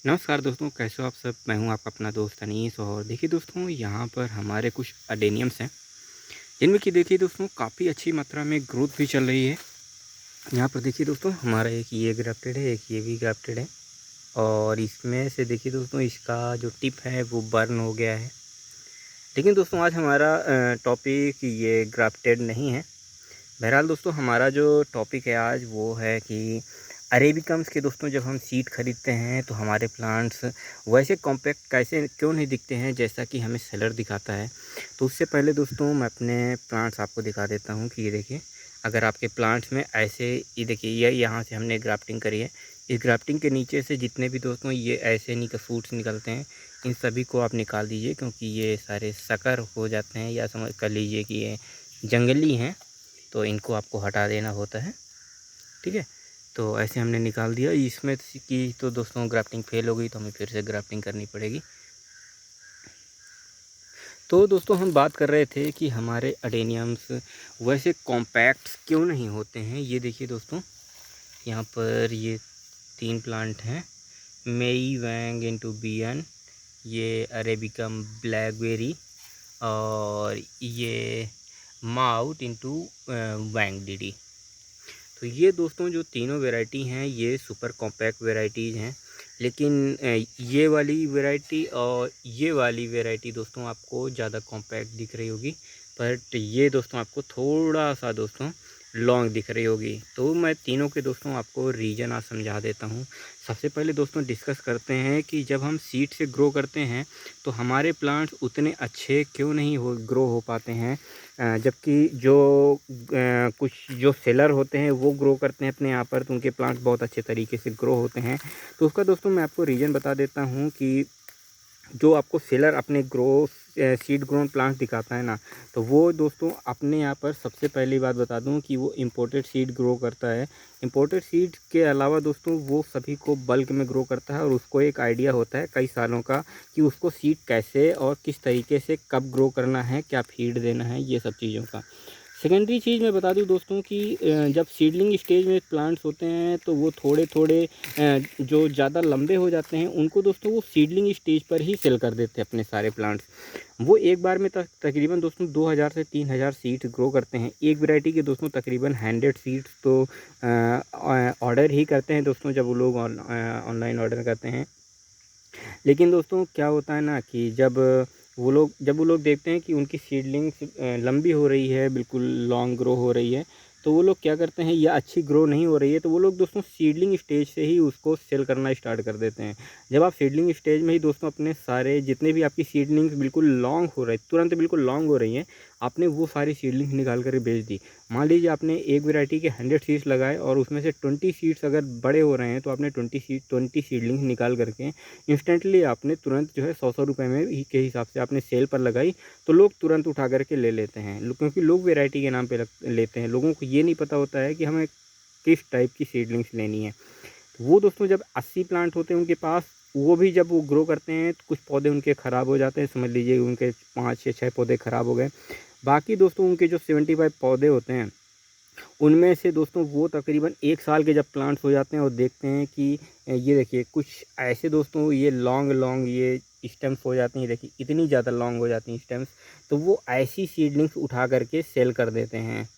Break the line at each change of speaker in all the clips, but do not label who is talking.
नमस्कार दोस्तों, कैसे हो आप सब। मैं हूं आपका अपना दोस्त अनीस। और देखिए दोस्तों, यहां पर हमारे कुछ अडेनियम्स हैं जिनमें कि देखिए दोस्तों काफ़ी अच्छी मात्रा में ग्रोथ भी चल रही है। यहां पर देखिए दोस्तों, हमारा एक ये ग्राफ्टेड है, एक ये भी ग्राफ्टेड है। और इसमें से देखिए दोस्तों, इसका जो टिप है वो बर्न हो गया है। लेकिन दोस्तों आज हमारा टॉपिक ये ग्राफ्टेड नहीं है। बहरहाल दोस्तों, हमारा जो टॉपिक है आज वो है कि अरेबिकम्स के दोस्तों जब हम सीड खरीदते हैं तो हमारे प्लांट्स वैसे कॉम्पैक्ट कैसे क्यों नहीं दिखते हैं जैसा कि हमें सेलर दिखाता है। तो उससे पहले दोस्तों मैं अपने प्लांट्स आपको दिखा देता हूँ कि ये देखिए, अगर आपके प्लांट्स में ऐसे ये देखिए, ये यहाँ से हमने ग्राफ्टिंग करी है। इस ग्राफ्टिंग के नीचे से जितने भी दोस्तों ये ऐसे फ्रूट्स निकलते हैं, इन सभी को आप निकाल दीजिए, क्योंकि ये सारे सकर हो जाते हैं, या समझ कर लीजिए कि ये जंगली हैं। तो इनको आपको हटा देना होता है, ठीक है। तो ऐसे हमने निकाल दिया। इसमें की तो दोस्तों ग्राफ्टिंग फेल हो गई, तो हमें फिर से ग्राफ्टिंग करनी पड़ेगी। तो दोस्तों हम बात कर रहे थे कि हमारे अडेनियम्स वैसे कॉम्पैक्ट्स क्यों नहीं होते हैं। ये देखिए दोस्तों, यहाँ पर ये 3 प्लांट हैं, मेई वैंग इंटू बियन, ये अरेबिकम ब्लैकबेरी, और ये माउट इंटू वैंग डीडी। तो ये दोस्तों जो तीनों वैरायटी हैं ये सुपर कॉम्पैक्ट वैरायटीज़ हैं। लेकिन ये वाली वैरायटी और ये वाली वैरायटी दोस्तों आपको ज़्यादा कॉम्पैक्ट दिख रही होगी, बट ये दोस्तों आपको थोड़ा सा दोस्तों लॉन्ग दिख रही होगी। तो मैं तीनों के दोस्तों आपको रीज़न आज समझा देता हूँ। सबसे पहले दोस्तों डिस्कस करते हैं कि जब हम सीड से ग्रो करते हैं तो हमारे प्लांट्स उतने अच्छे क्यों नहीं ग्रो हो पाते हैं, जबकि जो कुछ जो सेलर होते हैं वो ग्रो करते हैं अपने यहाँ पर, तो उनके प्लांट्स बहुत अच्छे तरीके से ग्रो होते हैं। तो उसका दोस्तों मैं आपको रीज़न बता देता हूँ कि जो आपको सेलर अपने सीड ग्रोन प्लांट्स दिखाता है ना, तो वो दोस्तों अपने यहाँ पर सबसे पहली बात बता दूँ कि वो इम्पोर्टेड सीड ग्रो करता है। इम्पोर्टेड सीड के अलावा दोस्तों वो सभी को बल्क में ग्रो करता है, और उसको एक आइडिया होता है कई सालों का कि उसको सीड कैसे और किस तरीके से कब ग्रो करना है, क्या फीड देना है, ये सब चीज़ों का। सेकेंडरी चीज़ मैं बता दूं दोस्तों कि जब सीडलिंग स्टेज में प्लांट्स होते हैं तो वो थोड़े थोड़े जो ज़्यादा लंबे हो जाते हैं उनको दोस्तों वो सीडलिंग स्टेज पर ही सेल कर देते हैं अपने सारे प्लांट्स। वो एक बार में तकरीबन दोस्तों 2000 से 3000 सीड्स ग्रो करते हैं। एक वैरायटी के दोस्तों तकरीबन 100 सीड्स तो ऑर्डर ही करते हैं दोस्तों, जब वो लोग ऑनलाइन ऑर्डर करते हैं। लेकिन दोस्तों क्या होता है ना कि जब वो लोग देखते हैं कि उनकी सीडलिंग्स लंबी हो रही है, बिल्कुल लॉन्ग ग्रो हो रही है, तो वो लोग क्या करते हैं, या अच्छी ग्रो नहीं हो रही है, तो वो लोग दोस्तों सीडलिंग स्टेज से ही उसको सेल करना स्टार्ट कर देते हैं। जब आप सीडलिंग स्टेज में ही दोस्तों अपने सारे जितने भी आपकी सीडलिंग्स बिल्कुल लॉन्ग हो रहे तुरंत बिल्कुल लॉन्ग हो रही हैं, आपने वो सारी सीडलिंग्स निकाल कर बेच दी। मान लीजिए आपने एक वैरायटी के 100 सीड्स लगाए और उसमें से 20 सीड्स अगर बड़े हो रहे हैं, तो आपने 20 सीडलिंग्स निकाल करके इंस्टेंटली आपने तुरंत जो है 100-100 रुपये में ही के हिसाब से आपने सेल पर लगाई, तो लोग तुरंत उठा करके ले लेते हैं। क्योंकि लोग वैरायटी के नाम पे लेते हैं, लोगों को ये नहीं पता होता है कि हमें किस टाइप की सीडलिंग्स लेनी है। तो वो दोस्तों जब 80 प्लांट होते हैं उनके पास, वो भी जब वो ग्रो करते हैं तो कुछ पौधे उनके ख़राब हो जाते हैं। समझ लीजिए उनके 5 या 6 पौधे ख़राब हो गए। बाकी दोस्तों उनके जो 75 पौधे होते हैं, उनमें से दोस्तों वो तकरीबन 1 साल के जब प्लांट्स हो जाते हैं और देखते हैं कि ये देखिए कुछ ऐसे दोस्तों ये लॉन्ग ये स्टेम्स हो जाती हैं। देखिए इतनी ज़्यादा लॉन्ग हो जाती हैं स्टेम्स, तो वो ऐसी सीडलिंग्स उठा करके सेल कर देते हैं,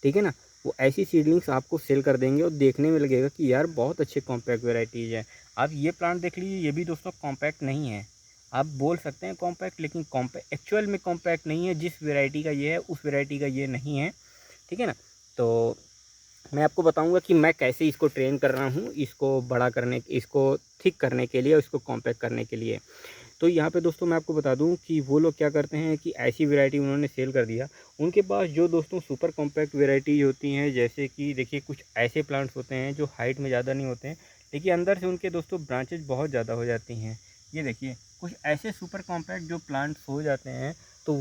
ठीक है ना। वो ऐसी सीडलिंग्स आपको सेल कर देंगे और देखने में लगेगा कि यार बहुत अच्छे कॉम्पैक्ट वेराइटीज़ हैं। आप ये प्लांट देख लीजिए, ये भी दोस्तों कॉम्पैक्ट नहीं है। आप बोल सकते हैं कॉम्पैक्ट, लेकिन कॉम्पैक्ट एक्चुअल में कॉम्पैक्ट नहीं है। जिस वेराइटी का ये है उस वेराइटी का ये नहीं है, ठीक है ना। तो मैं आपको बताऊंगा कि मैं कैसे इसको ट्रेन कर रहा हूँ, इसको बड़ा करने, इसको थिक करने के लिए, इसको कॉम्पैक्ट करने के लिए। तो यहाँ पे दोस्तों मैं आपको बता दूँ कि वो लोग क्या करते हैं कि ऐसी वैरायटी उन्होंने सेल कर दिया। उनके पास जो दोस्तों सुपर कॉम्पैक्ट वैरायटी होती हैं, जैसे कि देखिए कुछ ऐसे प्लांट्स होते हैं जो हाइट में ज़्यादा नहीं होते हैं, लेकिन अंदर से उनके दोस्तों ब्रांचेज बहुत ज़्यादा हो जाती हैं। ये देखिए कुछ ऐसे सुपर कॉम्पैक्ट जो प्लांट्स हो जाते हैं, तो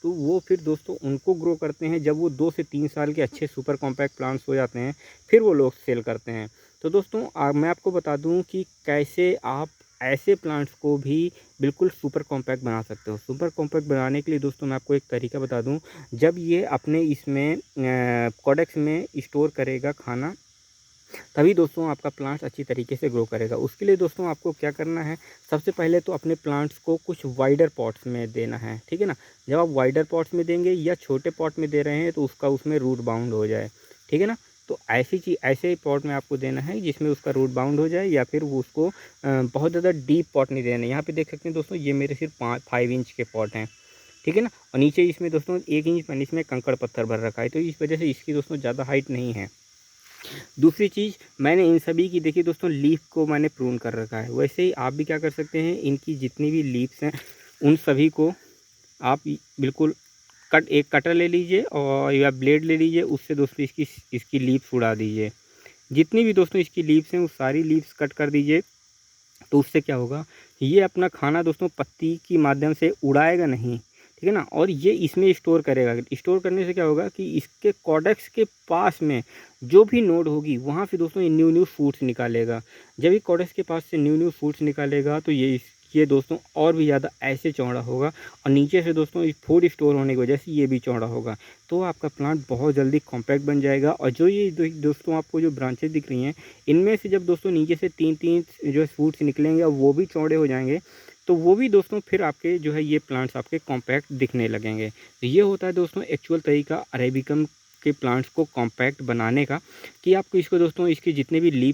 वो फिर दोस्तों उनको ग्रो करते हैं। जब वो 2 से 3 साल के अच्छे सुपर कॉम्पैक्ट प्लांट्स हो जाते हैं, फिर वो लोग सेल करते हैं। तो दोस्तों मैं आपको बता दूं कि कैसे आप ऐसे प्लांट्स को भी बिल्कुल सुपर कॉम्पैक्ट बना सकते हो। सुपर कॉम्पैक्ट बनाने के लिए दोस्तों मैं आपको एक तरीका बता दूं। जब ये अपने इसमें कोडेक्स में स्टोर करेगा खाना, तभी दोस्तों आपका प्लांट अच्छी तरीके से ग्रो करेगा। उसके लिए दोस्तों आपको क्या करना है, सबसे पहले तो अपने प्लांट्स को कुछ वाइडर पॉट्स में देना है, ठीक है ना। जब आप वाइडर पॉट्स में देंगे या छोटे पॉट में दे रहे हैं तो उसका उसमें रूट बाउंड हो जाए, ठीक है ना। तो ऐसे पॉट में आपको देना है जिसमें उसका रूट बाउंड हो जाए, या फिर वो उसको बहुत ज़्यादा डीप पॉट नहीं देना है। यहाँ पे देख सकते हैं दोस्तों, ये मेरे सिर्फ 5 इंच के पॉट हैं, ठीक है ना। और नीचे इसमें दोस्तों 1 इंच मैंने इसमें कंकड़ पत्थर भर रखा है, तो इस वजह से इसकी दोस्तों ज़्यादा हाइट नहीं है। दूसरी चीज़, मैंने इन सभी की देखिए दोस्तों लीफ को मैंने प्रून कर रखा है। वैसे ही आप भी क्या कर सकते हैं, इनकी जितनी भी लीव्स हैं उन सभी को आप बिल्कुल एक कटर ले लीजिए और या ब्लेड ले लीजिए, उससे दोस्तों इसकी इसकी लीव्स उड़ा दीजिए। जितनी भी दोस्तों इसकी लीव्स हैं, वो सारी लीव्स कट कर दीजिए। तो उससे क्या होगा, ये अपना खाना दोस्तों पत्ती के माध्यम से उड़ाएगा नहीं, ठीक है ना। और ये इसमें स्टोर करेगा। स्टोर करने से क्या होगा कि इसके कॉर्डेक्स के पास में जो भी नोड होगी वहाँ से दोस्तों ये न्यू न्यू फ्रूट्स निकालेगा। जब ये कॉर्डेक्स के पास से न्यू न्यू फ्रूट्स निकालेगा तो ये दोस्तों और भी ज़्यादा ऐसे चौड़ा होगा, और नीचे से दोस्तों फूड स्टोर होने की वजह से ये भी चौड़ा होगा। तो आपका प्लांट बहुत जल्दी कॉम्पैक्ट बन जाएगा। और जो ये दोस्तों आपको जो ब्रांचेस दिख रही हैं, इनमें से जब दोस्तों नीचे से 3-3 जो है फ्रूट्स निकलेंगे और वो भी चौड़े हो जाएंगे, तो वो भी दोस्तों फिर आपके जो है ये प्लांट्स आपके कॉम्पैक्ट दिखने लगेंगे। तो ये होता है दोस्तों एक्चुअल तरीका अरेबिकम के प्लांट्स को कॉम्पैक्ट बनाने का, कि आपको इसको दोस्तों इसके जितने भी लीव